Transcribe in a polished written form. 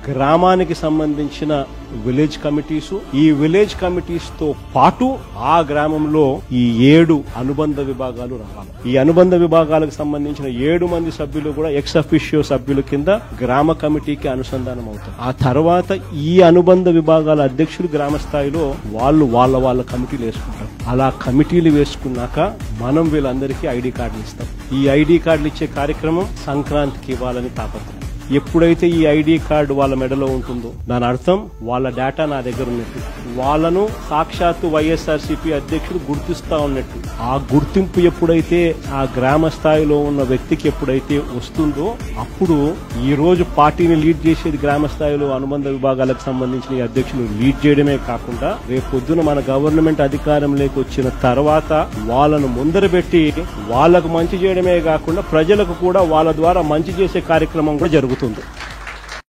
గ్రామానికి సంబంధించిన village committees, ఈ విలేజ్ కమిటీస్ తో పాటు ఆ గ్రామంలో ఈ 7 అనుబంధ విభాగాలు రావాలి. ఈ అనుబంధ విభాగాలకు సంబంధించిన 7 మంది సభ్యులు కూడా ఎక్స్ అఫిషియో సభ్యుల కింద గ్రామ కమిటీకి అనుసంధానం అవుతారు. ఆ తర్వాత ఈ అనుబంధ విభాగాల అధ్యక్షులు గ్రామ స్థాయిలో వాళ్ళ కమిటీలు వేసుకుంటారు. అలా కమిటీలు వేసుకున్నాక మనం వీళ్ళందరికీ ఐడి కార్డులు ఇస్తాం. ఈ ఐడి కార్డులు ఇచ్చే కార్యక్రమం సంక్రాంతికి ఇవ్వాలని తాపత్రయం. ఎప్పుడైతే ఈ ఐడి కార్డు వాళ్ళ మెడలో ఉంటుందో దాని అర్థం వాళ్ళ డేటా నా దగ్గర ఉన్నట్టు, వాళ్ళను సాక్షాత్తు వైఎస్ఆర్సీపీ అధ్యక్షుడు గుర్తిస్తా ఉన్నట్టు. ఆ గుర్తింపు ఎప్పుడైతే ఆ గ్రామ స్థాయిలో ఉన్న వ్యక్తికి ఎప్పుడైతే వస్తుందో అప్పుడు ఈ రోజు పార్టీని లీడ్ చేసేది గ్రామ స్థాయిలో అనుబంధ విభాగాలకు సంబంధించిన ఈ అధ్యక్షులు లీడ్ చేయడమే కాకుండా రేపు పొద్దున మన గవర్నమెంట్ అధికారంలోకి వచ్చిన తర్వాత వాళ్ళను ముందర పెట్టి వాళ్లకు మంచి చేయడమే కాకుండా ప్రజలకు కూడా వాళ్ళ ద్వారా మంచి చేసే కార్యక్రమం కూడా జరుగుతుంది.